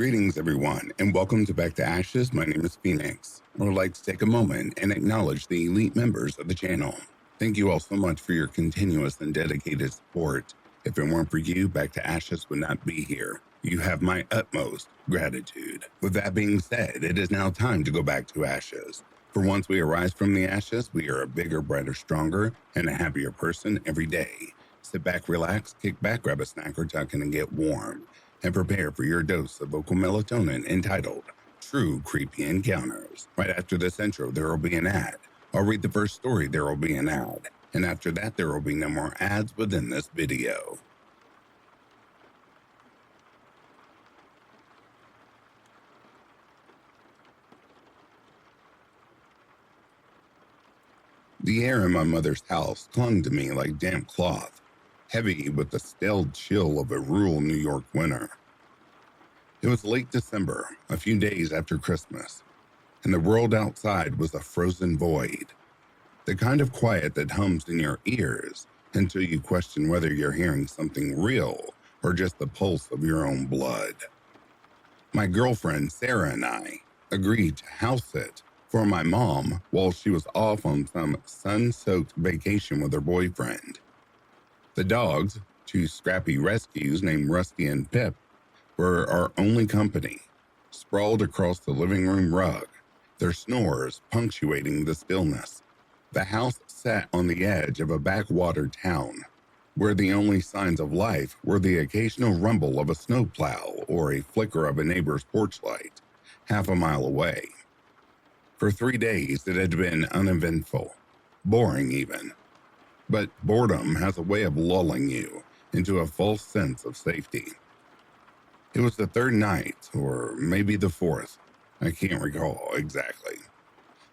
Greetings, everyone, and welcome to Back to Ashes. My name is Phoenix. I would like to take a moment and acknowledge the elite members of the channel. Thank you all so much for your continuous and dedicated support. If it weren't for you, Back to Ashes would not be here. You have my utmost gratitude. With that being said, it is now time to go back to ashes. For once we arise from the ashes, we are a bigger, brighter, stronger, and a happier person every day. Sit back, relax, kick back, grab a snack or tuck in and get warm, and prepare for your dose of vocal melatonin entitled True Creepy Encounters. Right after this intro, there will be an ad. I'll read the first story, there will be an ad. And after that, there will be no more ads within this video. The air in my mother's house clung to me like damp cloth, heavy with the stale chill of a rural New York winter. It was late December, a few days after Christmas, and the world outside was a frozen void. The kind of quiet that hums in your ears until you question whether you're hearing something real or just the pulse of your own blood. My girlfriend Sarah and I agreed to house sit for my mom while she was off on some sun-soaked vacation with her boyfriend. The dogs, two scrappy rescues named Rusty and Pip, were our only company, sprawled across the living room rug, their snores punctuating the stillness. The house sat on the edge of a backwater town, where the only signs of life were the occasional rumble of a snowplow or a flicker of a neighbor's porch light, half a mile away. For 3 days it had been uneventful, boring even. But boredom has a way of lulling you into a false sense of safety. It was the third night, or maybe the fourth, I can't recall exactly,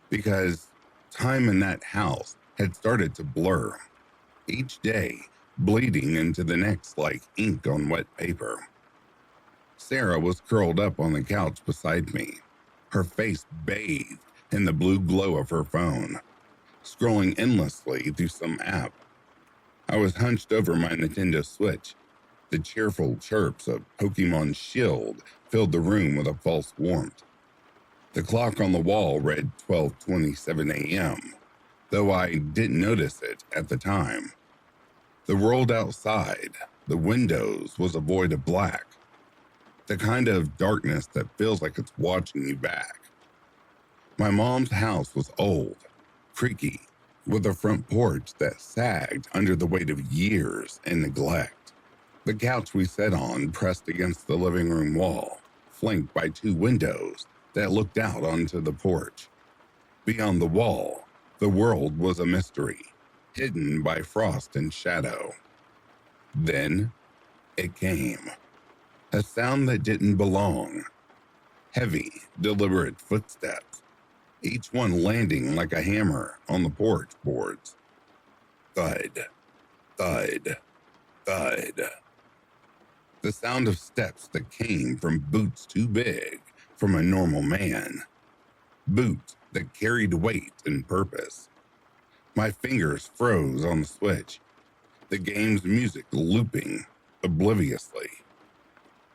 because time in that house had started to blur, each day bleeding into the next like ink on wet paper. Sarah was curled up on the couch beside me, her face bathed in the blue glow of her phone, scrolling endlessly through some app. I was hunched over my Nintendo Switch. The cheerful chirps of Pokemon Shield filled the room with a false warmth. The clock on the wall read 12:27 a.m., though I didn't notice it at the time. The world outside, the windows, was a void of black, the kind of darkness that feels like it's watching you back. My mom's house was old, creaky, with a front porch that sagged under the weight of years and neglect. The couch we sat on pressed against the living room wall, flanked by 2 windows that looked out onto the porch. Beyond the wall, the world was a mystery, hidden by frost and shadow. Then it came. A sound that didn't belong. Heavy, deliberate footsteps, each one landing like a hammer on the porch boards. Thud, thud, thud. The sound of steps that came from boots too big from a normal man. Boots that carried weight and purpose. My fingers froze on the switch, the game's music looping obliviously.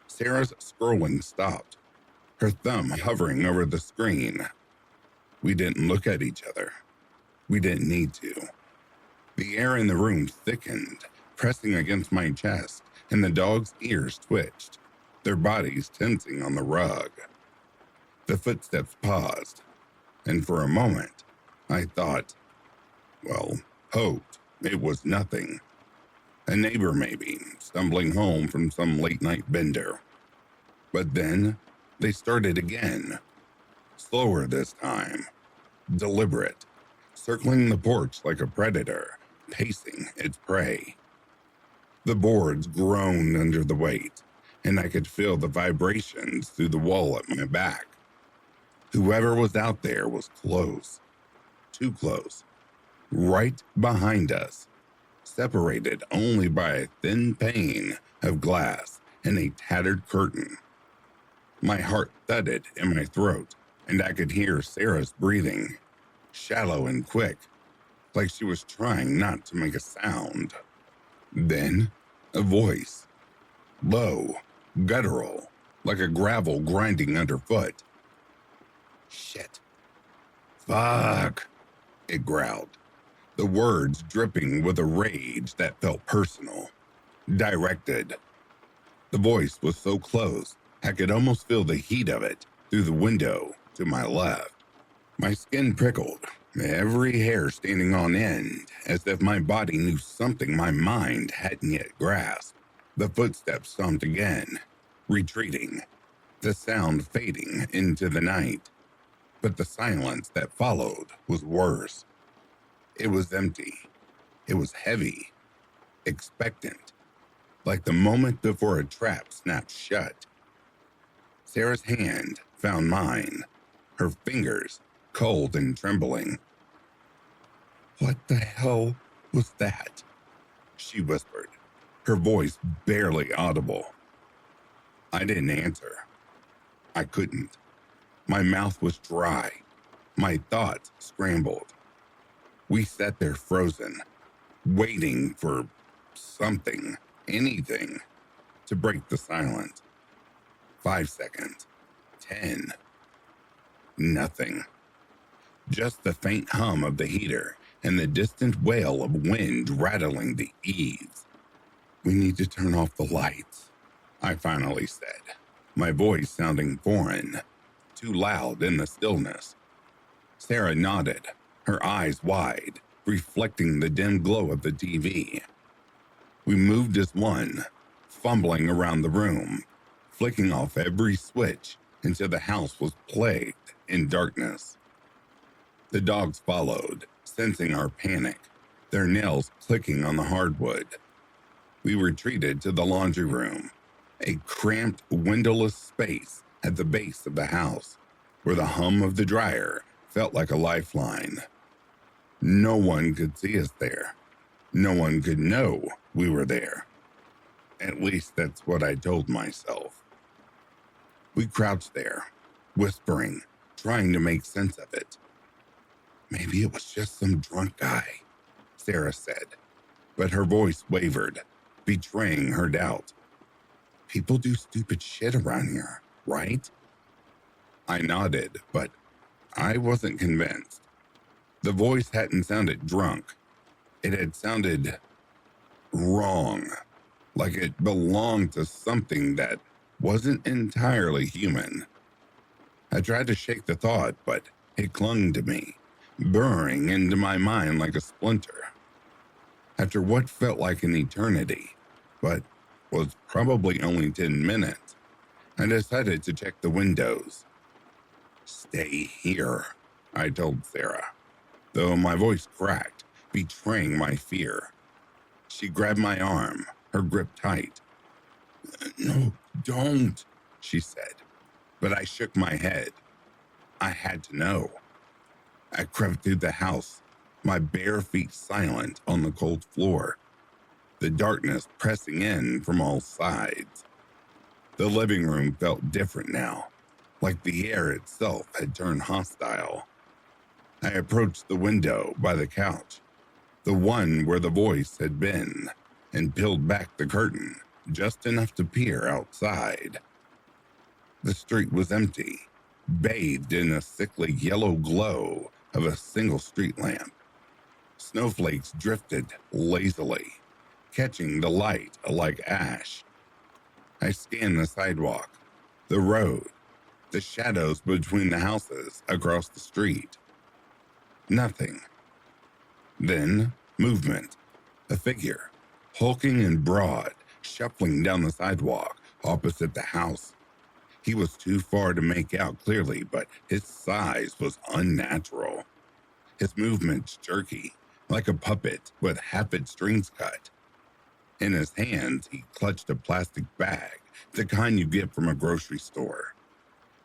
Sarah's scrolling stopped, her thumb hovering over the screen. We didn't look at each other. We didn't need to. The air in the room thickened, pressing against my chest, and the dog's ears twitched, their bodies tensing on the rug. The footsteps paused, and for a moment, I thought, hoped it was nothing. A neighbor maybe, stumbling home from some late-night bender. But then, they started again. Slower this time. Deliberate, circling the porch like a predator, pacing its prey. The boards groaned under the weight, and I could feel the vibrations through the wall at my back. Whoever was out there was close, too close, right behind us, separated only by a thin pane of glass and a tattered curtain. My heart thudded in my throat, and I could hear Sarah's breathing, shallow and quick, like she was trying not to make a sound. Then, a voice, low, guttural, like a gravel grinding underfoot. Shit. Fuck, it growled, the words dripping with a rage that felt personal, directed. The voice was so close, I could almost feel the heat of it through the window to my left. My skin prickled, every hair standing on end, as if my body knew something my mind hadn't yet grasped. The footsteps stomped again, retreating, the sound fading into the night. But the silence that followed was worse. It was empty. It was heavy, expectant, like the moment before a trap snaps shut. Sarah's hand found mine, her fingers cold and trembling. "What the hell was that?" she whispered, her voice barely audible. I didn't answer. I couldn't. My mouth was dry. My thoughts scrambled. We sat there frozen, waiting for something, anything, to break the silence. 5 seconds. 10. Nothing. Just the faint hum of the heater and the distant wail of wind rattling the eaves. "We need to turn off the lights," I finally said, my voice sounding foreign, too loud in the stillness. Sarah nodded, her eyes wide, reflecting the dim glow of the TV. We moved as one, fumbling around the room, flicking off every switch until the house was plagued in darkness. The dogs followed, sensing our panic, their nails clicking on the hardwood. We retreated to the laundry room, a cramped, windowless space at the base of the house, where the hum of the dryer felt like a lifeline. No one could see us there. No one could know we were there. At least that's what I told myself. We crouched there, whispering, trying to make sense of it. "Maybe it was just some drunk guy," Sarah said, but her voice wavered, betraying her doubt. "People do stupid shit around here, right?" I nodded, but I wasn't convinced. The voice hadn't sounded drunk. It had sounded wrong, like it belonged to something that wasn't entirely human. I tried to shake the thought, but it clung to me, burrowing into my mind like a splinter. After what felt like an eternity, but was probably only 10 minutes, I decided to check the windows. "Stay here," I told Sarah, though my voice cracked, betraying my fear. She grabbed my arm, her grip tight. "No, don't," she said, but I shook my head. I had to know. I crept through the house, my bare feet silent on the cold floor, the darkness pressing in from all sides. The living room felt different now, like the air itself had turned hostile. I approached the window by the couch, the one where the voice had been, and peeled back the curtain just enough to peer outside. The street was empty, bathed in a sickly yellow glow of a single street lamp. Snowflakes drifted lazily, catching the light like ash. I scanned the sidewalk, the road, the shadows between the houses across the street. Nothing. Then, movement. A figure, hulking and broad, shuffling down the sidewalk opposite the house. He was too far to make out clearly, but his size was unnatural. His movements jerky, like a puppet with half its strings cut. In his hands, he clutched a plastic bag, the kind you get from a grocery store.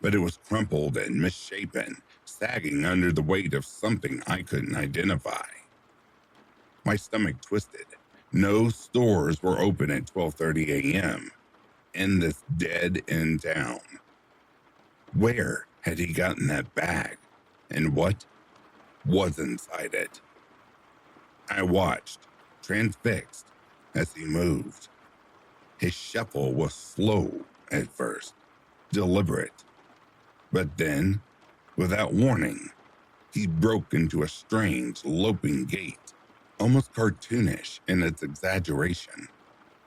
But it was crumpled and misshapen, sagging under the weight of something I couldn't identify. My stomach twisted. No stores were open at 12:30 a.m. in this dead-end town. Where had he gotten that bag, and what was inside it? I watched, transfixed, as he moved. His shuffle was slow at first, deliberate. But then, without warning, he broke into a strange, loping gait, almost cartoonish in its exaggeration,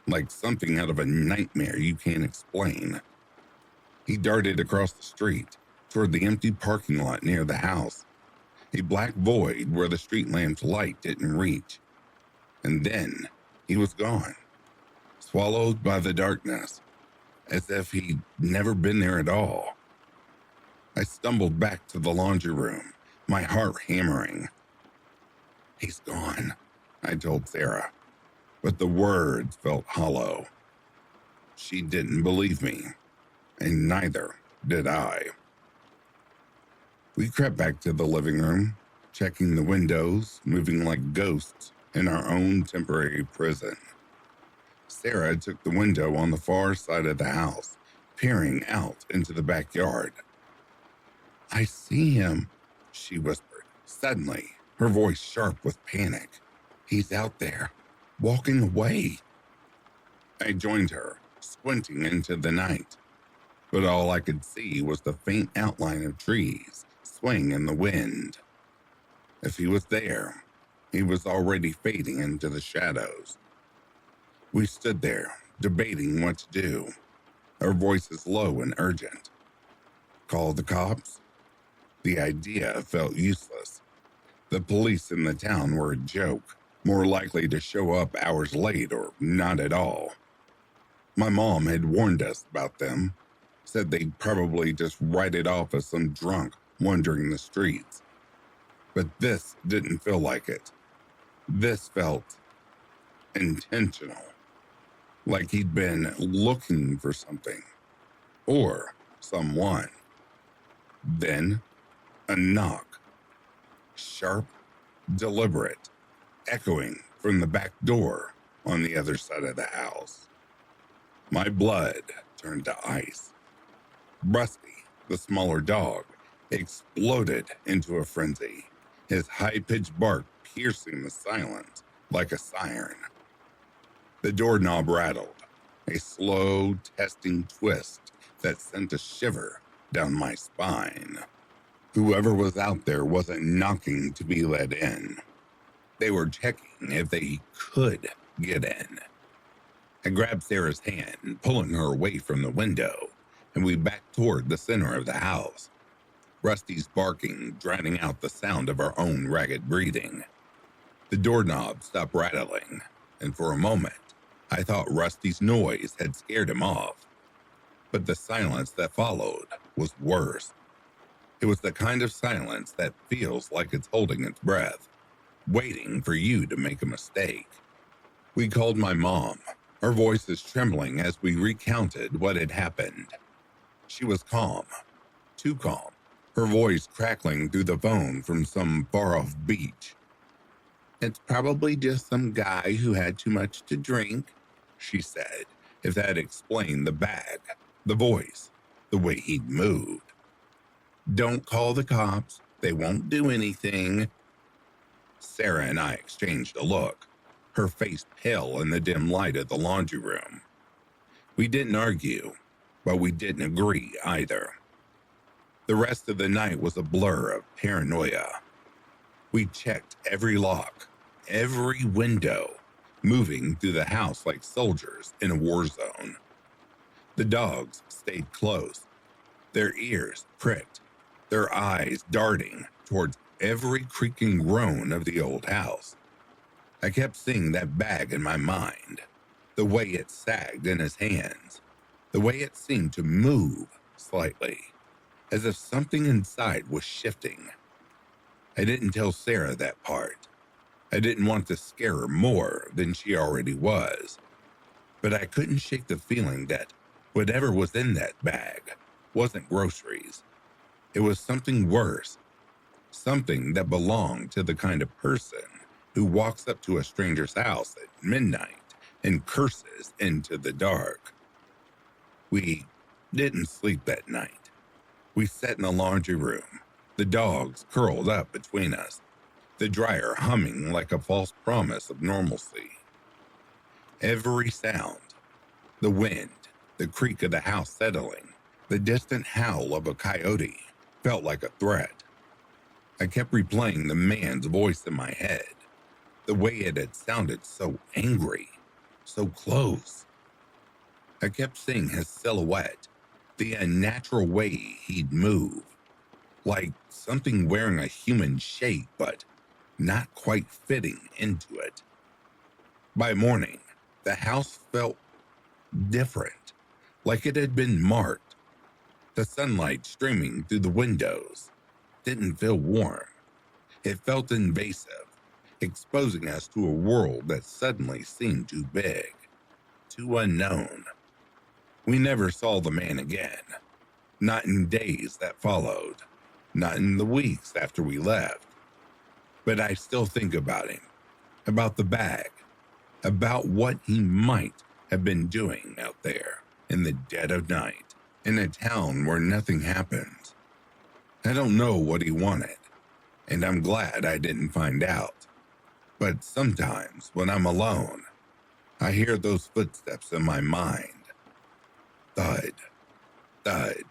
like something out of a nightmare you can't explain. He darted across the street toward the empty parking lot near the house, a black void where the street lamp's light didn't reach. And then he was gone, swallowed by the darkness, as if he'd never been there at all. I stumbled back to the laundry room, my heart hammering. "He's gone," I told Sarah, but the words felt hollow. She didn't believe me, and neither did I. We crept back to the living room, checking the windows, moving like ghosts in our own temporary prison. Sarah took the window on the far side of the house, peering out into the backyard. "I see him," she whispered, suddenly, her voice sharp with panic. "He's out there, walking away." I joined her, squinting into the night, but all I could see was the faint outline of trees swing in the wind. If he was there, he was already fading into the shadows. We stood there, debating what to do, our voices low and urgent. Call the cops? The idea felt useless. The police in the town were a joke, more likely to show up hours late or not at all. My mom had warned us about them, said they'd probably just write it off as some drunk wandering the streets. But this didn't feel like it. This felt intentional, like he'd been looking for something or someone. Then a knock, sharp, deliberate, echoing from the back door on the other side of the house. My blood turned to ice. Rusty, the smaller dog, exploded into a frenzy, his high-pitched bark piercing the silence like a siren. The doorknob rattled, a slow, testing twist that sent a shiver down my spine. Whoever was out there wasn't knocking to be let in. They were checking if they could get in. I grabbed Sarah's hand, pulling her away from the window, and we backed toward the center of the house. Rusty's barking drowning out the sound of our own ragged breathing. The doorknob stopped rattling, and for a moment, I thought Rusty's noise had scared him off. But the silence that followed was worse. It was the kind of silence that feels like it's holding its breath, waiting for you to make a mistake. We called my mom, her voices trembling as we recounted what had happened. She was calm, too calm, her voice crackling through the phone from some far-off beach. "It's probably just some guy who had too much to drink," she said, if that explained the bag, the voice, the way he'd moved. "Don't call the cops. They won't do anything." Sarah and I exchanged a look, her face pale in the dim light of the laundry room. We didn't argue, but we didn't agree either. The rest of the night was a blur of paranoia. We checked every lock, every window, moving through the house like soldiers in a war zone. The dogs stayed close, their ears pricked, their eyes darting towards every creaking groan of the old house. I kept seeing that bag in my mind, the way it sagged in his hands, the way it seemed to move slightly, as if something inside was shifting. I didn't tell Sarah that part. I didn't want to scare her more than she already was. But I couldn't shake the feeling that whatever was in that bag wasn't groceries. It was something worse, something that belonged to the kind of person who walks up to a stranger's house at midnight and curses into the dark. We didn't sleep that night. We sat in the laundry room, the dogs curled up between us, the dryer humming like a false promise of normalcy. Every sound, the wind, the creak of the house settling, The distant howl of a coyote felt like a threat. I kept replaying the man's voice in my head, the way it had sounded so angry, so close. I kept seeing his silhouette, the unnatural way he'd move, like something wearing a human shape but not quite fitting into it. By morning, the house felt different, like it had been marked. The sunlight streaming through the windows didn't feel warm. It felt invasive, exposing us to a world that suddenly seemed too big, too unknown. We never saw the man again, not in days that followed, not in the weeks after we left. But I still think about him, about the bag, about what he might have been doing out there in the dead of night, in a town where nothing happens. I don't know what he wanted, and I'm glad I didn't find out. But sometimes when I'm alone, I hear those footsteps in my mind. Thud, thud,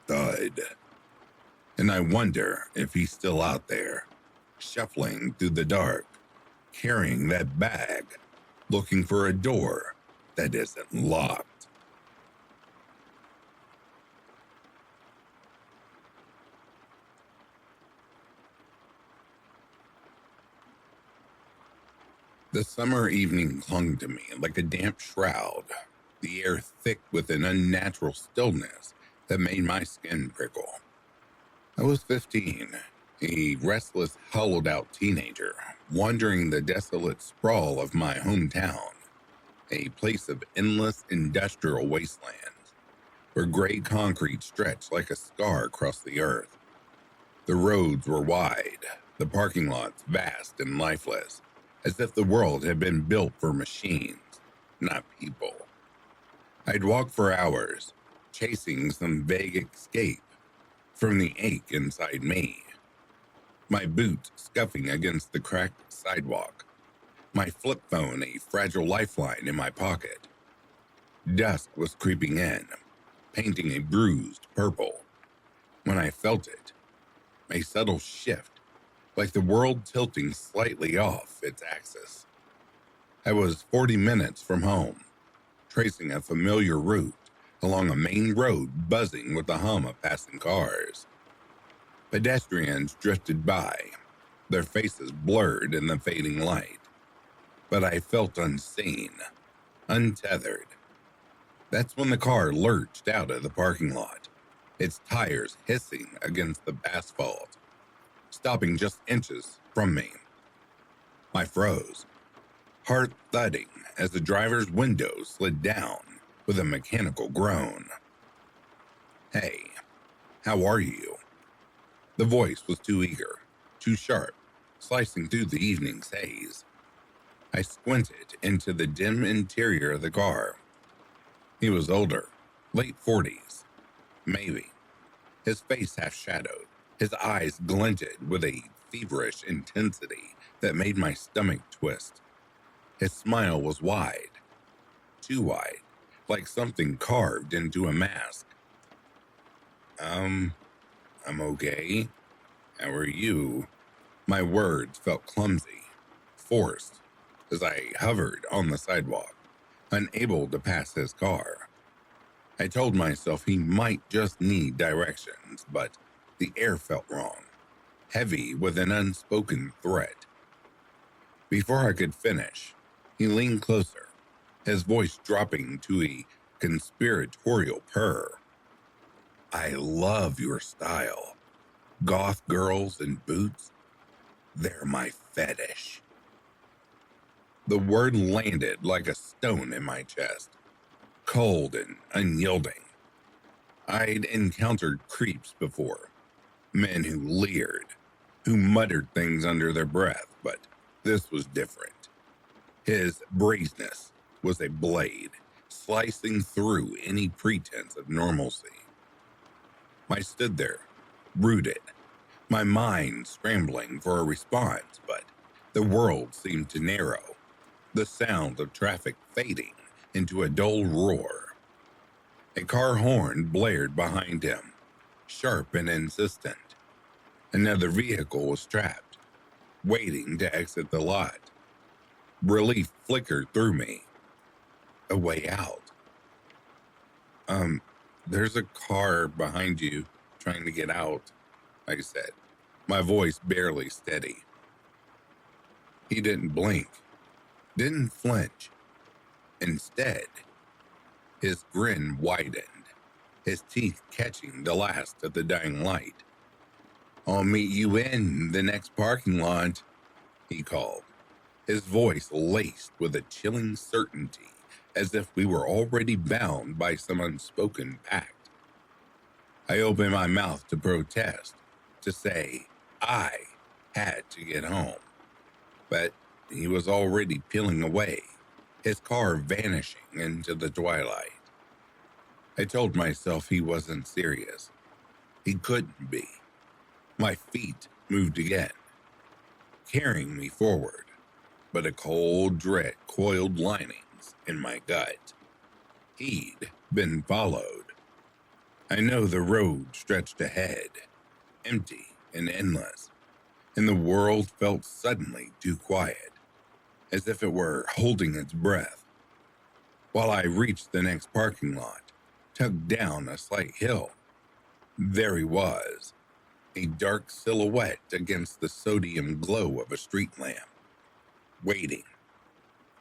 thud. And I wonder if he's still out there, shuffling through the dark, carrying that bag, looking for a door that isn't locked. The summer evening clung to me like a damp shroud, the air thick with an unnatural stillness that made my skin prickle. I was 15, a restless, hollowed-out teenager, wandering the desolate sprawl of my hometown, a place of endless industrial wastelands, where gray concrete stretched like a scar across the earth. The roads were wide, the parking lots vast and lifeless, as if the world had been built for machines, not people. I'd walk for hours, chasing some vague escape from the ache inside me. My boots scuffing against the cracked sidewalk, my flip phone a fragile lifeline in my pocket. Dusk was creeping in, painting a bruised purple. When I felt it, a subtle shift, like the world tilting slightly off its axis. I was 40 minutes from home, tracing a familiar route along a main road buzzing with the hum of passing cars. Pedestrians drifted by, their faces blurred in the fading light. But I felt unseen, untethered. That's when the car lurched out of the parking lot, its tires hissing against the asphalt, stopping just inches from me. I froze, heart thudding as the driver's window slid down with a mechanical groan. "Hey, how are you?" The voice was too eager, too sharp, slicing through the evening's haze. I squinted into the dim interior of the car. He was older, late 40s, maybe. His face half-shadowed, his eyes glinted with a feverish intensity that made my stomach twist. His smile was wide, too wide, like something carved into a mask. I'm okay. How are you?" My words felt clumsy, forced, as I hovered on the sidewalk, unable to pass his car. I told myself he might just need directions, but the air felt wrong, heavy with an unspoken threat. Before I could finish, he leaned closer, his voice dropping to a conspiratorial purr. "I love your style. Goth girls in boots, they're my fetish." The word landed like a stone in my chest, cold and unyielding. I'd encountered creeps before, men who leered, who muttered things under their breath, but this was different. His brazenness was a blade, slicing through any pretense of normalcy. I stood there, rooted, my mind scrambling for a response, but the world seemed to narrow, the sound of traffic fading into a dull roar. A car horn blared behind him, sharp and insistent. Another vehicle was trapped, waiting to exit the lot. Relief flickered through me. A way out. There's a car behind you trying to get out, I said, my voice barely steady. He didn't blink, didn't flinch. Instead, his grin widened, his teeth catching the last of the dying light. I'll meet you in the next parking lot, he called, his voice laced with a chilling certainty, as if we were already bound by some unspoken pact. I opened my mouth to protest, to say I had to get home. But he was already peeling away, his car vanishing into the twilight. I told myself he wasn't serious. He couldn't be. My feet moved again, carrying me forward, but a cold dread coiled linings in my gut. He'd been followed. I know the road stretched ahead, empty and endless, and the world felt suddenly too quiet, as if it were holding its breath. While I reached the next parking lot, tugged down a slight hill, there he was, a dark silhouette against the sodium glow of a street lamp, waiting.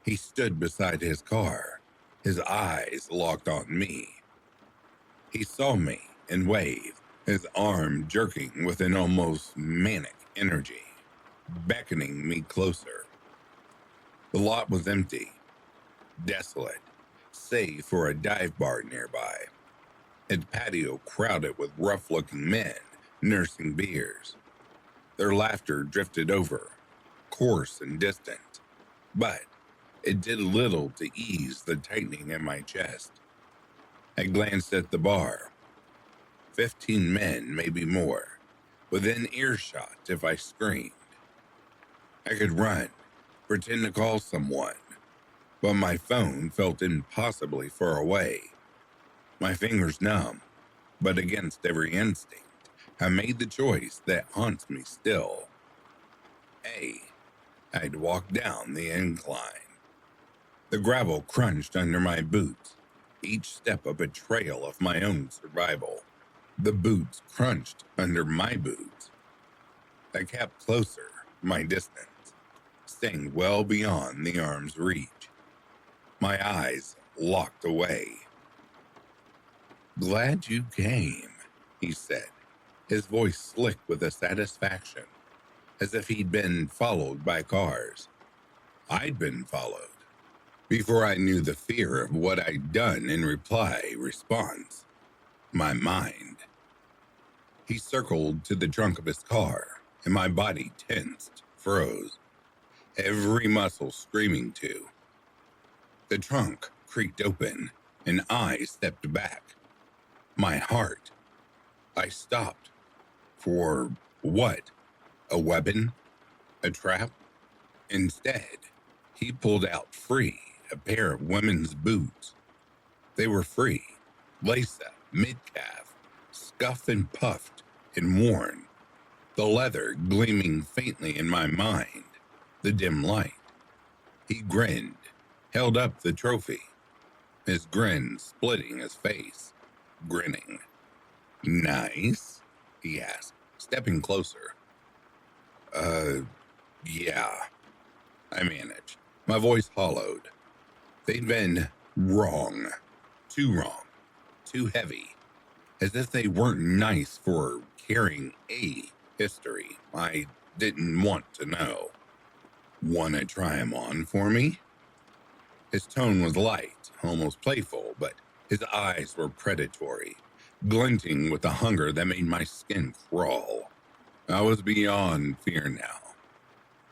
He stood beside his car, his eyes locked on me. He saw me and waved, his arm jerking with an almost manic energy, beckoning me closer. The lot was empty, desolate, save for a dive bar nearby, its patio crowded with rough-looking men nursing beers. Their laughter drifted over, coarse and distant, but it did little to ease the tightening in my chest. I glanced at the bar. 15 men, maybe more, within earshot if I screamed. I could run, pretend to call someone, but my phone felt impossibly far away. My fingers numb, but against every instinct, I made the choice that haunts me still. I'd walk down the incline. The gravel crunched under my boots, each step a betrayal of my own survival. The boots crunched under my boots. I kept closer, my distance, staying well beyond the arm's reach. My eyes locked away. Glad you came, he said, his voice slick with a satisfaction, as if he'd been followed by cars. I'd been followed. Before I knew the fear of what I'd done in response, my mind. He circled to the trunk of his car, and my body tensed, froze, every muscle screaming to. The trunk creaked open, and I stepped back. My heart. I stopped. For what? A weapon? A trap? Instead, he pulled out free a pair of women's boots. They were free, lace-up, mid-calf, scuffed and puffed and worn, the leather gleaming faintly in my mind, the dim light. He grinned, held up the trophy, his grin splitting his face, grinning. Nice? He asked, stepping closer. Yeah, I managed. My voice hollowed. They'd been wrong, too heavy, as if they weren't nice for carrying a history I didn't want to know. Wanna try 'em on for me? His tone was light, almost playful, but his eyes were predatory, glinting with a hunger that made my skin crawl. I was beyond fear now.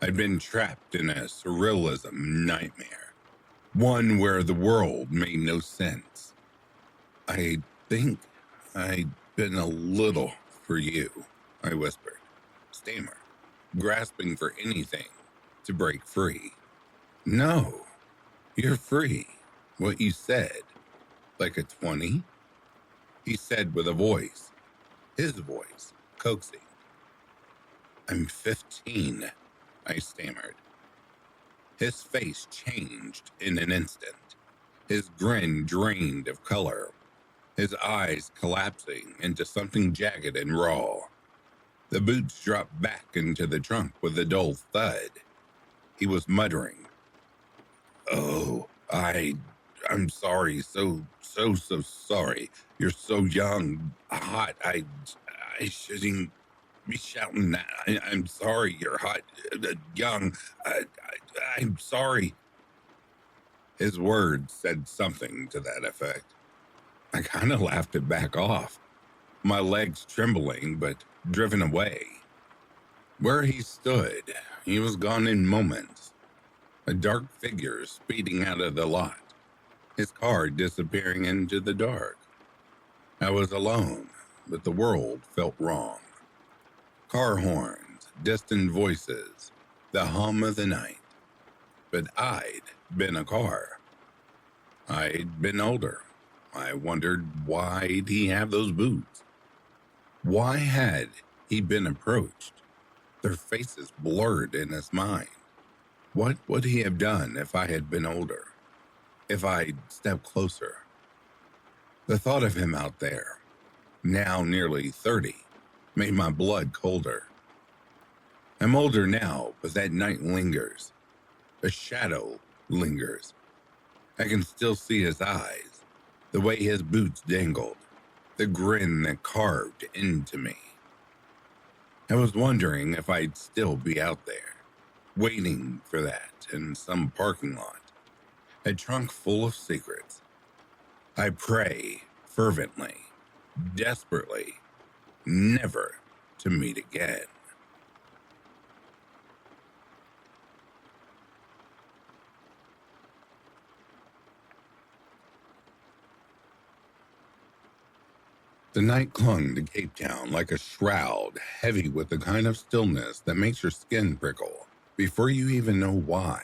I'd been trapped in a surrealism nightmare, one where the world made no sense. I think I'd been a little for you, I whispered, stammered, grasping for anything to break free. No, you're free. What you said. Like a 20? He said with a voice, his voice, coaxing. "I'm 15, I stammered. His face changed in an instant, his grin drained of color, his eyes collapsing into something jagged and raw. The boots dropped back into the trunk with a dull thud. He was muttering, "Oh, I'm sorry, so sorry. You're so young, hot. I shouldn't be shouting that. I'm sorry, you're hot, young. I'm sorry." His words said something to that effect. I kind of laughed it back off, my legs trembling but driven away. Where he stood, he was gone in moments, a dark figure speeding out of the lot, his car disappearing into the dark. I was alone, but the world felt wrong. Car horns, distant voices, the hum of the night. But I'd been a car. I'd been older. I wondered, why'd he have those boots? Why had he been approached? Their faces blurred in his mind. What would he have done if I had been older? If I'd stepped closer? The thought of him out there, now nearly 30, made my blood colder. I'm older now, but that night lingers. A shadow lingers. I can still see his eyes, the way his boots dangled, the grin that carved into me. I was wondering if I'd still be out there, waiting for that in some parking lot, a trunk full of secrets. I pray fervently, desperately, never to meet again. The night clung to Cape Town like a shroud, heavy with the kind of stillness that makes your skin prickle before you even know why.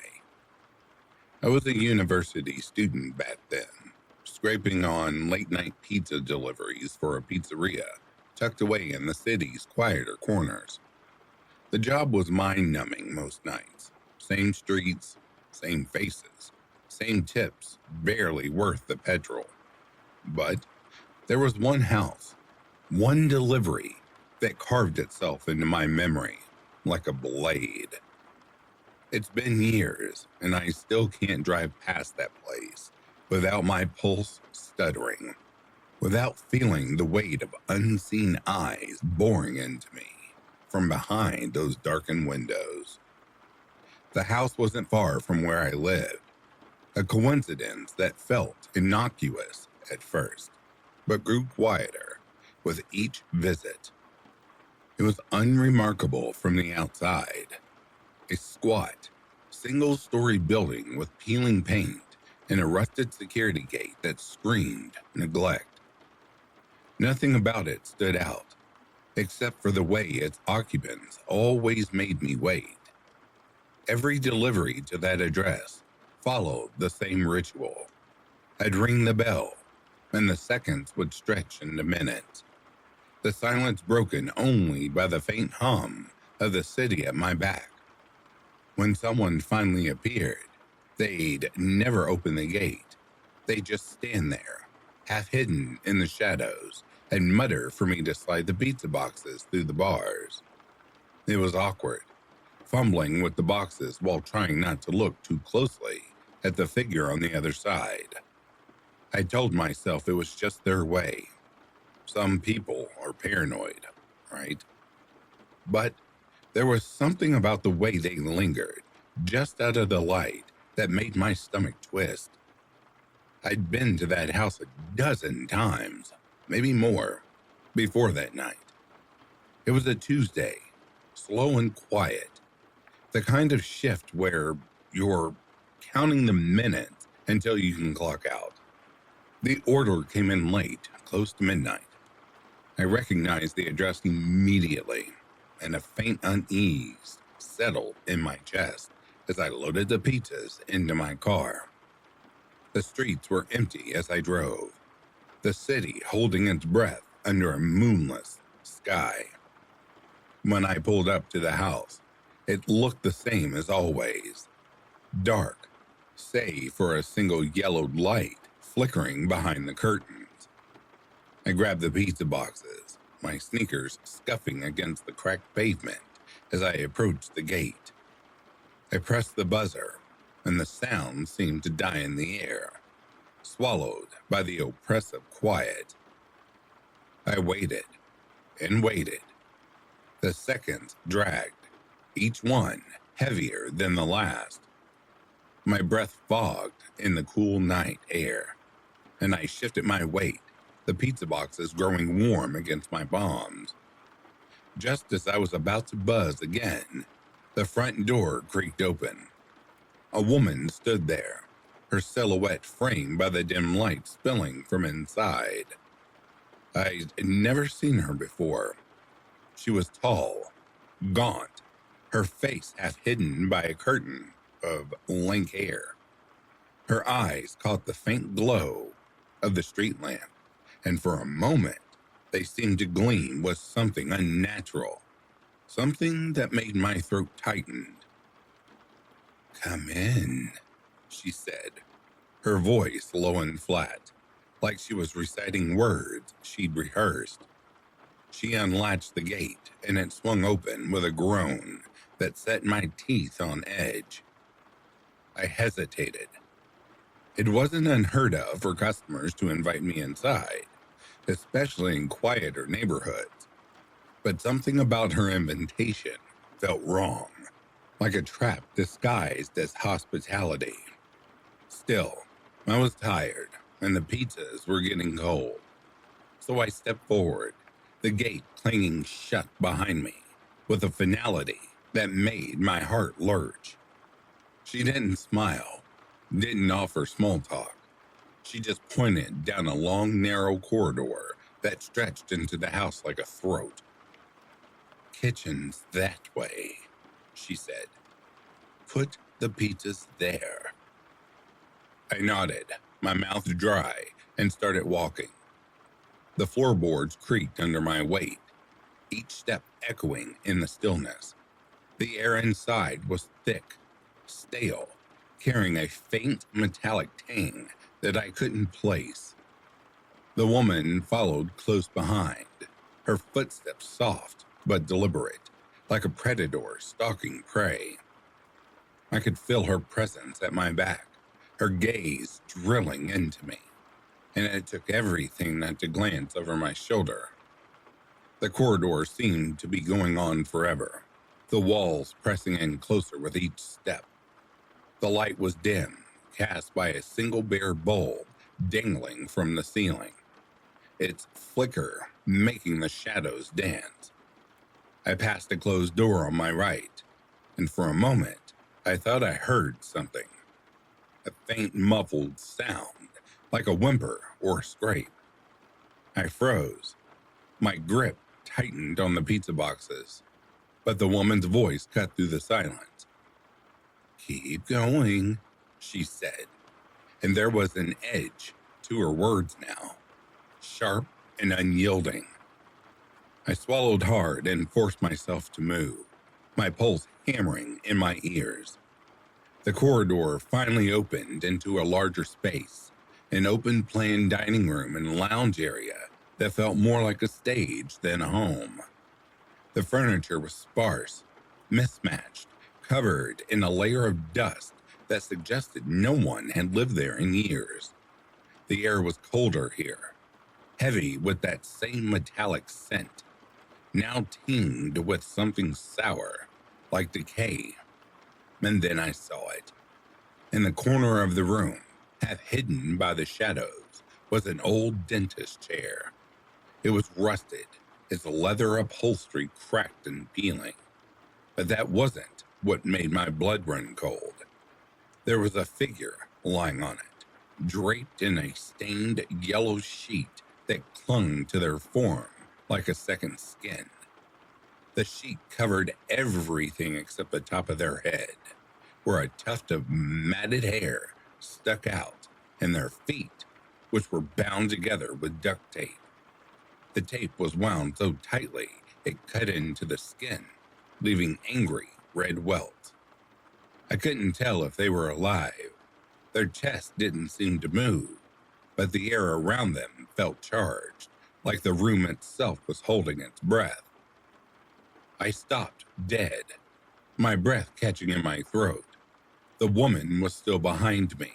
I was a university student back then, scraping on late-night pizza deliveries for a pizzeria tucked away in the city's quieter corners. The job was mind-numbing most nights. Same streets, same faces, same tips, barely worth the petrol. But there was one house, one delivery that carved itself into my memory like a blade. It's been years, and I still can't drive past that place without my pulse stuttering, without feeling the weight of unseen eyes boring into me from behind those darkened windows. The house wasn't far from where I lived, a coincidence that felt innocuous at first, but grew quieter with each visit. It was unremarkable from the outside. A squat, single-story building with peeling paint and a rusted security gate that screamed neglect. Nothing about it stood out, except for the way its occupants always made me wait. Every delivery to that address followed the same ritual. I'd ring the bell, and the seconds would stretch into minutes, the silence broken only by the faint hum of the city at my back. When someone finally appeared, they'd never open the gate. They'd just stand there, half hidden in the shadows, and mutter for me to slide the pizza boxes through the bars. It was awkward, fumbling with the boxes while trying not to look too closely at the figure on the other side. I told myself it was just their way. Some people are paranoid, right? But there was something about the way they lingered, just out of the light, that made my stomach twist. I'd been to that house a dozen times, maybe more, before that night. It was a Tuesday, slow and quiet, the kind of shift where you're counting the minutes until you can clock out. The order came in late, close to midnight. I recognized the address immediately, and a faint unease settled in my chest as I loaded the pizzas into my car. The streets were empty as I drove. the city holding its breath under a moonless sky. When I pulled up to the house, it looked the same as always. Dark, save for a single yellowed light flickering behind the curtains. I grabbed the pizza boxes, my sneakers scuffing against the cracked pavement as I approached the gate. I pressed the buzzer, and the sound seemed to die in the air, swallowed by the oppressive quiet. I waited and waited. The seconds dragged, each one heavier than the last. My breath fogged in the cool night air, and I shifted my weight, the pizza boxes growing warm against my palms. Just as I was about to buzz again, the front door creaked open. A woman stood there, her silhouette framed by the dim light spilling from inside. I'd never seen her before. She was tall, gaunt, her face half hidden by a curtain of lank hair. Her eyes caught the faint glow of the street lamp, and for a moment they seemed to gleam with something unnatural, something that made my throat tighten. "Come in," she said, her voice low and flat, like she was reciting words she'd rehearsed. She unlatched the gate, and it swung open with a groan that set my teeth on edge. I hesitated. It wasn't unheard of for customers to invite me inside, especially in quieter neighborhoods, but something about her invitation felt wrong, like a trap disguised as hospitality. Still, I was tired, and the pizzas were getting cold, so I stepped forward, the gate clanging shut behind me with a finality that made my heart lurch. She didn't smile, didn't offer small talk. She just pointed down a long, narrow corridor that stretched into the house like a throat. "Kitchen's that way," she said. "Put the pizzas there." I nodded, my mouth dry, and started walking. The floorboards creaked under my weight, each step echoing in the stillness. The air inside was thick, stale, carrying a faint metallic tang that I couldn't place. The woman followed close behind, her footsteps soft but deliberate, like a predator stalking prey. I could feel her presence at my back, her gaze drilling into me, and it took everything not to glance over my shoulder. The corridor seemed to be going on forever, the walls pressing in closer with each step. The light was dim, cast by a single bare bulb dangling from the ceiling, its flicker making the shadows dance. I passed a closed door on my right, and for a moment I thought I heard something. A faint muffled sound, like a whimper or a scrape. I froze. My grip tightened on the pizza boxes, but the woman's voice cut through the silence. "Keep going," she said, and there was an edge to her words now, sharp and unyielding. I swallowed hard and forced myself to move, my pulse hammering in my ears. The corridor finally opened into a larger space, an open-plan dining room and lounge area that felt more like a stage than a home. The furniture was sparse, mismatched, covered in a layer of dust that suggested no one had lived there in years. The air was colder here, heavy with that same metallic scent, now tinged with something sour, like decay. And then I saw it. In the corner of the room, half hidden by the shadows, was an old dentist chair. It was rusted, its leather upholstery cracked and peeling. But that wasn't what made my blood run cold. There was a figure lying on it, draped in a stained yellow sheet that clung to their form like a second skin. The sheet covered everything except the top of their head, where a tuft of matted hair stuck out, and their feet, which were bound together with duct tape. The tape was wound so tightly it cut into the skin, leaving angry red welts. I couldn't tell if they were alive. Their chests didn't seem to move, but the air around them felt charged, like the room itself was holding its breath. I stopped dead, my breath catching in my throat. The woman was still behind me,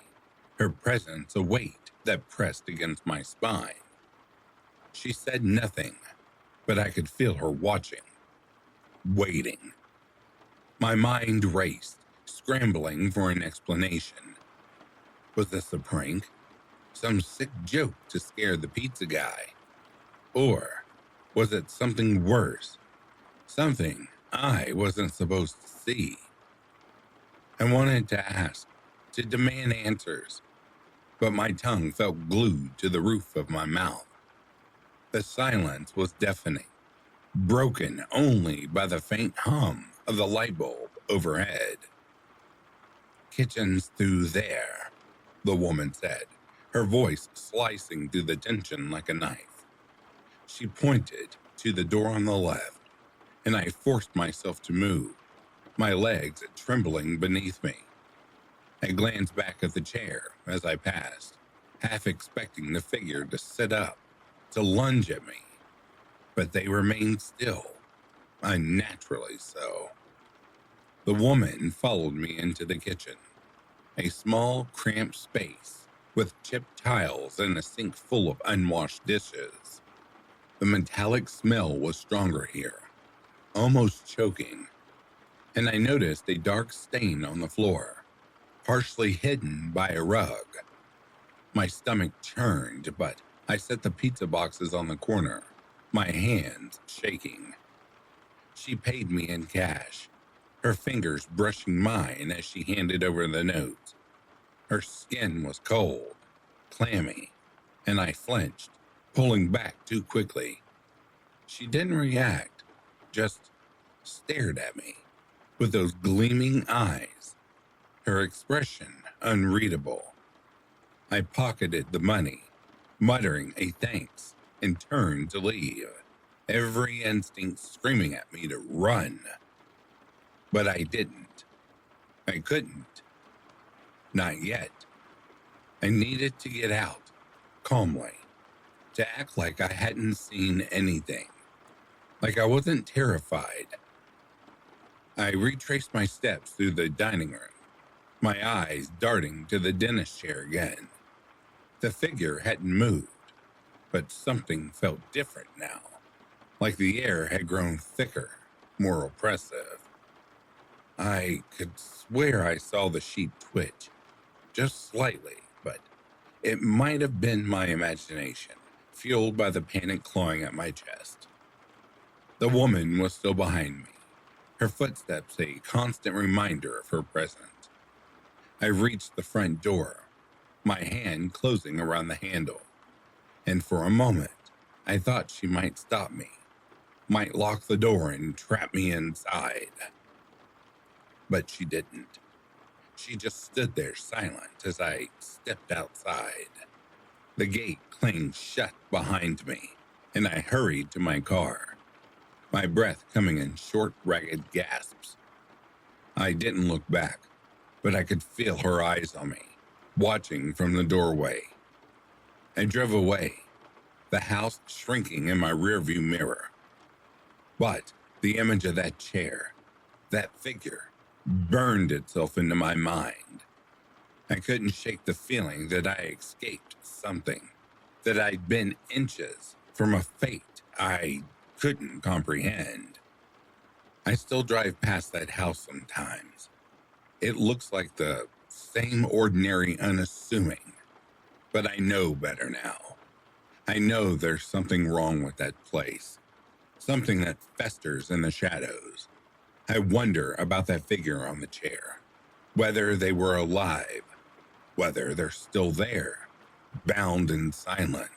her presence a weight that pressed against my spine. She said nothing, but I could feel her watching, waiting. My mind raced, scrambling for an explanation. Was this a prank? Some sick joke to scare the pizza guy? Or was it something worse? Something I wasn't supposed to see? I wanted to ask, to demand answers, but my tongue felt glued to the roof of my mouth. The silence was deafening, broken only by the faint hum of the light bulb overhead. "Kitchen's through there," the woman said, her voice slicing through the tension like a knife. She pointed to the door on the left, and I forced myself to move, my legs trembling beneath me. I glanced back at the chair as I passed, half expecting the figure to sit up, to lunge at me. But they remained still, unnaturally so. The woman followed me into the kitchen, a small, cramped space with chipped tiles and a sink full of unwashed dishes. The metallic smell was stronger here, almost choking, and I noticed a dark stain on the floor, partially hidden by a rug. My stomach churned, but I set the pizza boxes on the corner, my hands shaking. She paid me in cash, her fingers brushing mine as she handed over the notes. Her skin was cold, clammy, and I flinched, pulling back too quickly. She didn't react, just stared at me with those gleaming eyes, her expression unreadable. I pocketed the money, muttering a thanks, and turned to leave, every instinct screaming at me to run. But I didn't. I couldn't. Not yet. I needed to get out, calmly, to act like I hadn't seen anything, like I wasn't terrified. I retraced my steps through the dining room, my eyes darting to the dentist chair again. The figure hadn't moved, but something felt different now, like the air had grown thicker, more oppressive. I could swear I saw the sheet twitch, just slightly, but it might have been my imagination, fueled by the panic clawing at my chest. The woman was still behind me, her footsteps a constant reminder of her presence. I reached the front door, my hand closing around the handle, and for a moment, I thought she might stop me, might lock the door and trap me inside. But she didn't. She just stood there silent as I stepped outside. The gate clanged shut behind me, and I hurried to my car, my breath coming in short, ragged gasps. I didn't look back, but I could feel her eyes on me, watching from the doorway. I drove away, the house shrinking in my rearview mirror. But the image of that chair, that figure, burned itself into my mind. I couldn't shake the feeling that I escaped something, that I'd been inches from a fate I couldn't comprehend. I still drive past that house sometimes. It looks like the same ordinary unassuming, but I know better now. I know there's something wrong with that place, something that festers in the shadows. I wonder about that figure on the chair, whether they were alive, whether they're still there, bound and silent.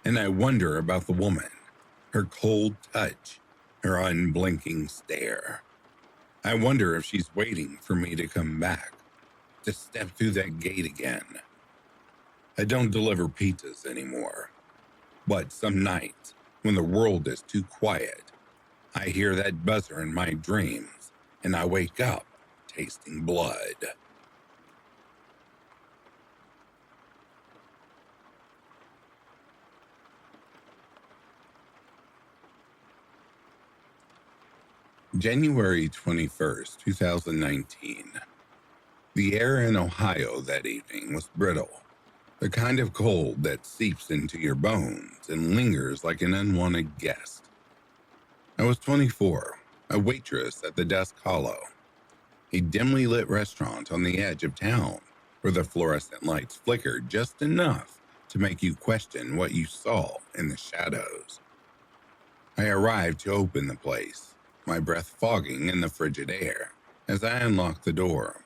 And I wonder about the woman, her cold touch, her unblinking stare. I wonder if she's waiting for me to come back, to step through that gate again. I don't deliver pizzas anymore. But some nights, when the world is too quiet, I hear that buzzer in my dreams, and I wake up tasting blood. January 21st, 2019. The air in Ohio that evening was brittle, the kind of cold that seeps into your bones and lingers like an unwanted guest. I was 24, a waitress at the Dusk Hollow, a dimly lit restaurant on the edge of town where the fluorescent lights flickered just enough to make you question what you saw in the shadows. I arrived to open the place, my breath fogging in the frigid air as I unlocked the door.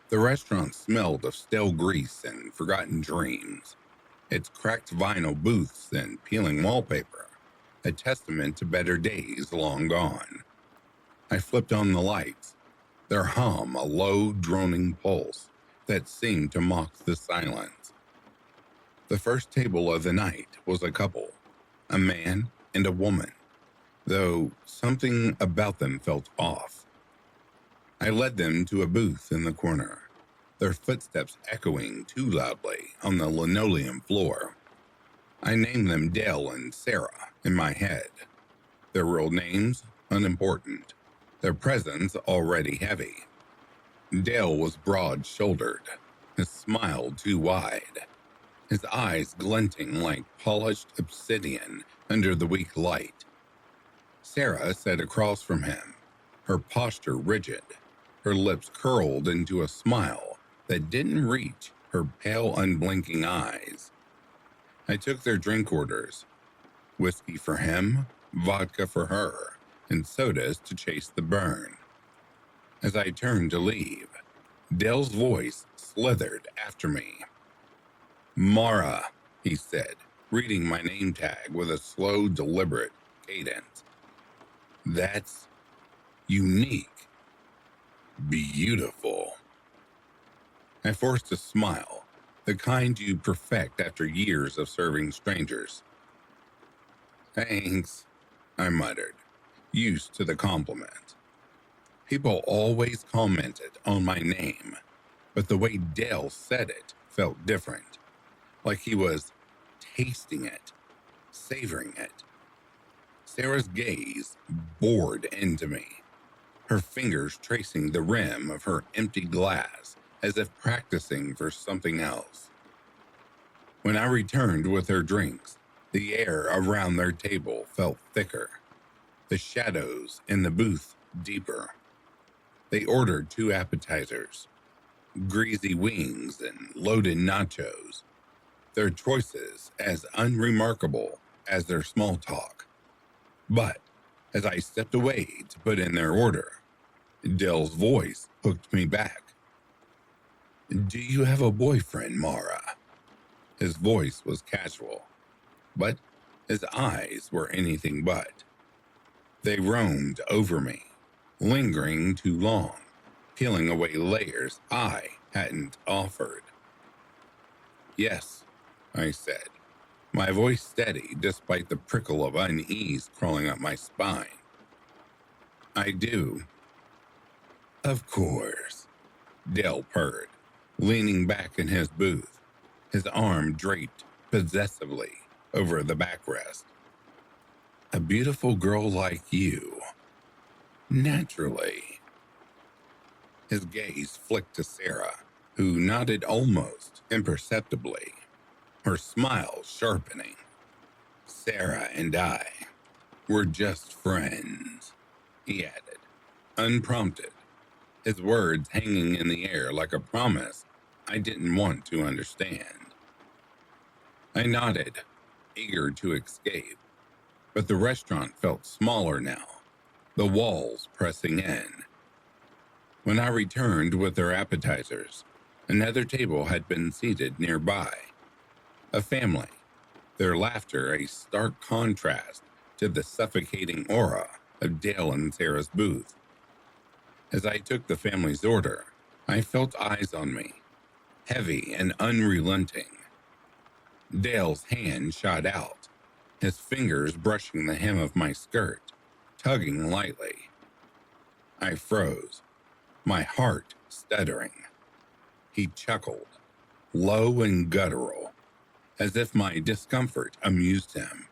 The restaurant smelled of stale grease and forgotten dreams, its cracked vinyl booths and peeling wallpaper, a testament to better days long gone. I flipped on the lights, their hum a low, droning pulse that seemed to mock the silence. The first table of the night was a couple, a man and a woman, though something about them felt off. I led them to a booth in the corner, their footsteps echoing too loudly on the linoleum floor. I named them Dale and Sarah in my head. Their real names, unimportant. Their presence already heavy. Dale was broad-shouldered, his smile too wide, his eyes glinting like polished obsidian under the weak light. Sarah sat across from him, her posture rigid, her lips curled into a smile that didn't reach her pale, unblinking eyes. I took their drink orders, whiskey for him, vodka for her, and sodas to chase the burn. As I turned to leave, Dale's voice slithered after me. "Mara," he said, reading my name tag with a slow, deliberate cadence. "That's unique. Beautiful." I forced a smile, the kind you perfect after years of serving strangers. "Thanks," I muttered, used to the compliment. People always commented on my name, but the way Dale said it felt different, like he was tasting it, savoring it. Sarah's gaze bored into me, her fingers tracing the rim of her empty glass as if practicing for something else. When I returned with their drinks, the air around their table felt thicker, the shadows in the booth deeper. They ordered 2 appetizers, greasy wings and loaded nachos, their choices as unremarkable as their small talk. But as I stepped away to put in their order, Dale's voice hooked me back. "Do you have a boyfriend, Mara?" His voice was casual, but his eyes were anything but. They roamed over me, lingering too long, peeling away layers I hadn't offered. "Yes," I said, my voice steady despite the prickle of unease crawling up my spine. "I do." "Of course," Dale purred, leaning back in his booth, his arm draped possessively over the backrest. "A beautiful girl like you. Naturally." His gaze flicked to Sarah, who nodded almost imperceptibly, her smile sharpening. "Sarah and I, we're just friends," he added, unprompted, his words hanging in the air like a promise I didn't want to understand. I nodded, eager to escape, but the restaurant felt smaller now, the walls pressing in. When I returned with their appetizers, another table had been seated nearby. A family, their laughter a stark contrast to the suffocating aura of Dale and Sarah's booth. As I took the family's order, I felt eyes on me, heavy and unrelenting, Dale's hand shot out, his fingers brushing the hem of my skirt, tugging lightly. I froze, my heart stuttering. He chuckled, low and guttural, as if my discomfort amused him.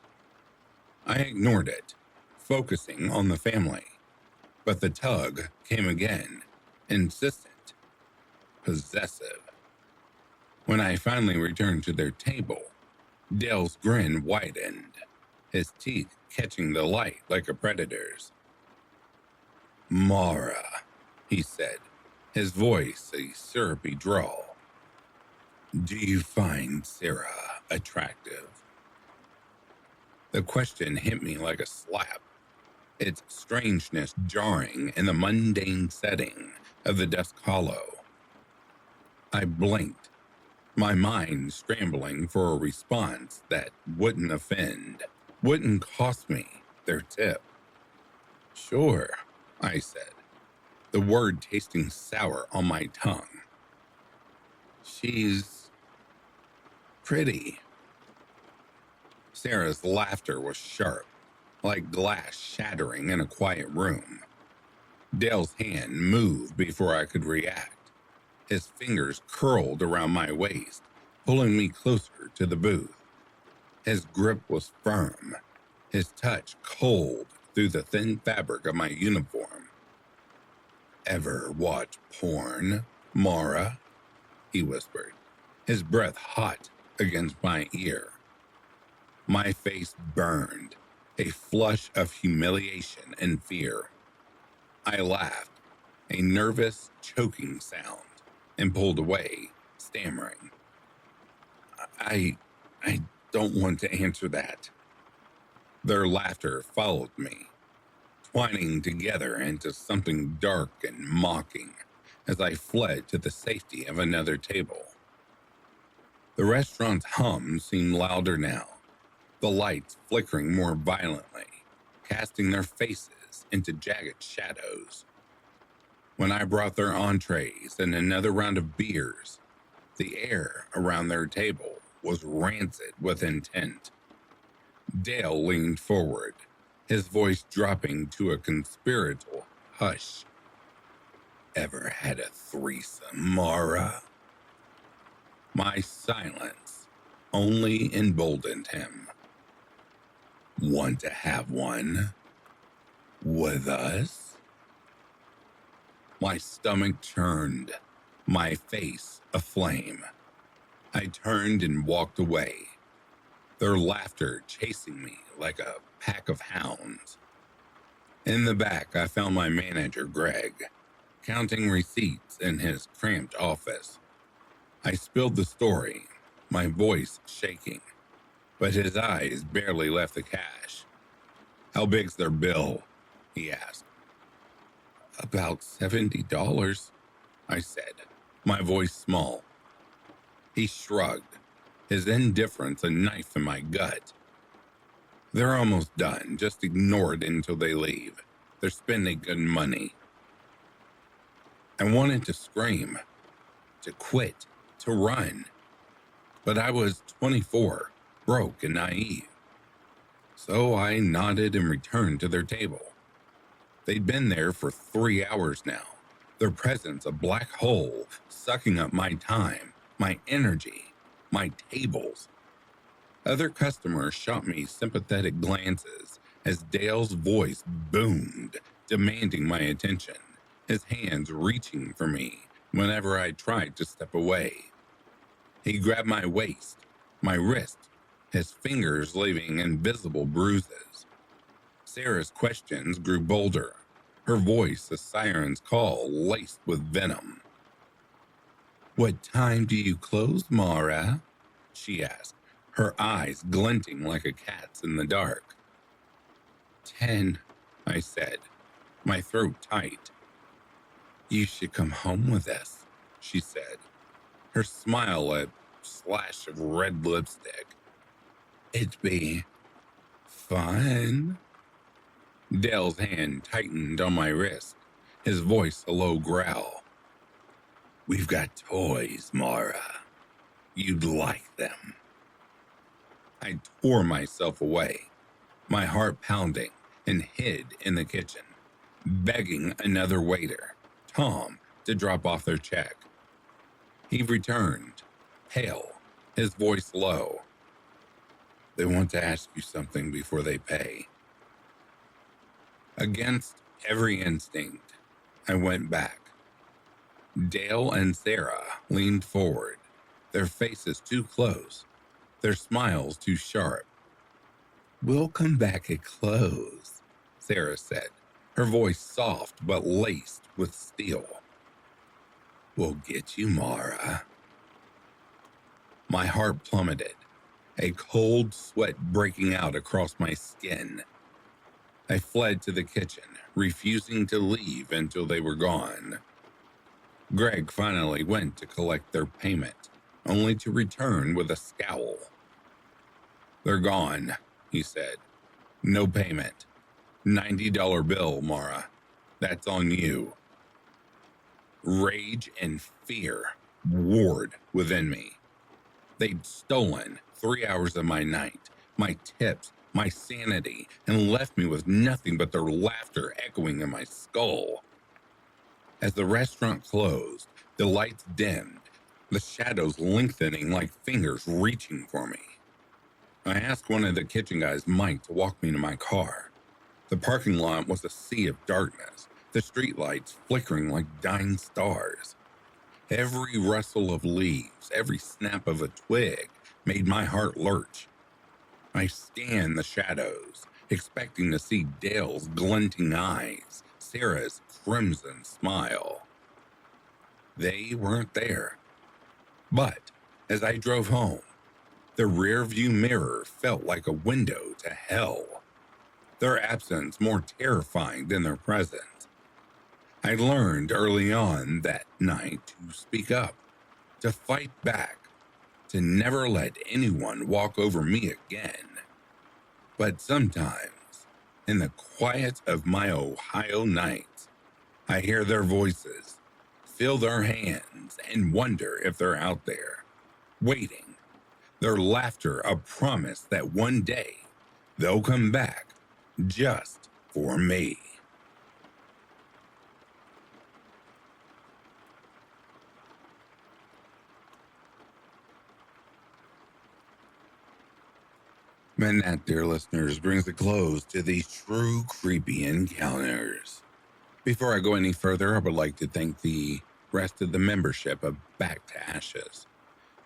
I ignored it, focusing on the family, but the tug came again, insistent, possessive. When I finally returned to their table, Dale's grin widened, his teeth catching the light like a predator's. "Mara," he said, his voice a syrupy drawl. "Do you find Sarah attractive?" The question hit me like a slap, its strangeness jarring in the mundane setting of the dusk hollow. I blinked, my mind scrambling for a response that wouldn't offend, wouldn't cost me their tip. "Sure," I said, the word tasting sour on my tongue. "She's pretty." Sarah's laughter was sharp, like glass shattering in a quiet room. Dale's hand moved before I could react. His fingers curled around my waist, pulling me closer to the booth. His grip was firm, his touch cold through the thin fabric of my uniform. "Ever watch porn, Mara?" he whispered, his breath hot against my ear. My face burned, a flush of humiliation and fear. I laughed, a nervous, choking sound, and pulled away, stammering. I don't want to answer that." Their laughter followed me, twining together into something dark and mocking as I fled to the safety of another table. The restaurant's hum seemed louder now, the lights flickering more violently, casting their faces into jagged shadows. When I brought their entrees and another round of beers, the air around their table was rancid with intent. Dale leaned forward, his voice dropping to a conspiratorial hush. "Ever had a threesome, Mara?" My silence only emboldened him. "Want to have one? With us?" My stomach churned, my face aflame. I turned and walked away, their laughter chasing me like a pack of hounds. In the back, I found my manager, Greg, counting receipts in his cramped office. I spilled the story, my voice shaking, but his eyes barely left the cash. "How big's their bill?" he asked. "About $70, I said, my voice small. He shrugged, his indifference a knife in my gut. "They're almost done. Just ignore it until they leave. They're spending good money." I wanted to scream, to quit, to run. But I was 24, broke and naive. So I nodded and returned to their table. They'd been there for 3 hours now, their presence a black hole sucking up my time, my energy, my tables. Other customers shot me sympathetic glances as Dale's voice boomed, demanding my attention, his hands reaching for me whenever I tried to step away. He grabbed my waist, my wrist, his fingers leaving invisible bruises. Sarah's questions grew bolder, her voice a siren's call laced with venom. "What time do you close, Mara?" she asked, her eyes glinting like a cat's in the dark. 10, I said, my throat tight. "You should come home with us," she said, her smile a slash of red lipstick. "It'd be fun." Dale's hand tightened on my wrist, his voice a low growl. "We've got toys, Mara. You'd like them." I tore myself away, my heart pounding, and hid in the kitchen, begging another waiter, Tom, to drop off their check. He returned, pale, his voice low. They want to ask you something before they pay. Against every instinct, I went back. Dale and Sarah leaned forward, their faces too close, their smiles too sharp. We'll come back at close, Sarah said, her voice soft but laced with steel. We'll get you, Mara. My heart plummeted, a cold sweat breaking out across my skin. I fled to the kitchen, refusing to leave until they were gone. Greg finally went to collect their payment, only to return with a scowl. They're gone, he said. No payment. $90 bill, Mara. That's on you. Rage and fear warred within me. They'd stolen 3 hours of my night, my tips, my sanity, and left me with nothing but their laughter echoing in my skull. As the restaurant closed, the lights dimmed, the shadows lengthening like fingers reaching for me. I asked one of the kitchen guys, Mike, to walk me to my car. The parking lot was a sea of darkness, the streetlights flickering like dying stars. Every rustle of leaves, every snap of a twig made my heart lurch. I scanned the shadows, expecting to see Dale's glinting eyes, Sarah's crimson smile. They weren't there. But as I drove home, the rearview mirror felt like a window to hell, their absence more terrifying than their presence. I learned early on that night to speak up, to fight back, to never let anyone walk over me again. But sometimes, in the quiet of my Ohio nights, I hear their voices, feel their hands, and wonder if they're out there, waiting, their laughter a promise that one day they'll come back just for me. And that, dear listeners, brings a close to these true creepy encounters. Before I go any further, I would like to thank the rest of the membership of BackToAshes.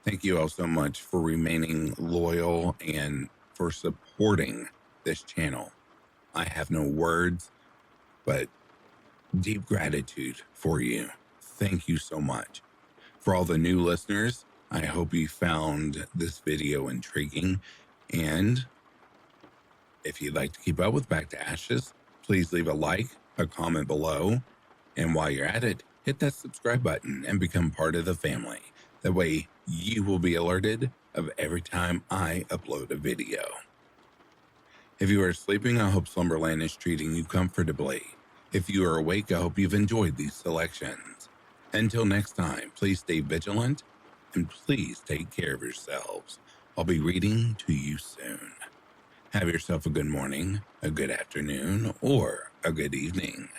Thank you all so much for remaining loyal and for supporting this channel. I have no words, but deep gratitude for you. Thank you so much. For all the new listeners, I hope you found this video intriguing. And if you'd like to keep up with BackToAshes, please leave a like, a comment below. And while you're at it, hit that subscribe button and become part of the family. That way you will be alerted of every time I upload a video. If you are sleeping, I hope Slumberland is treating you comfortably. If you are awake, I hope you've enjoyed these selections. Until next time, please stay vigilant and please take care of yourselves. I'll be reading to you soon. Have yourself a good morning, a good afternoon, or a good evening.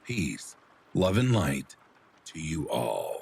Peace, love, and light to you all.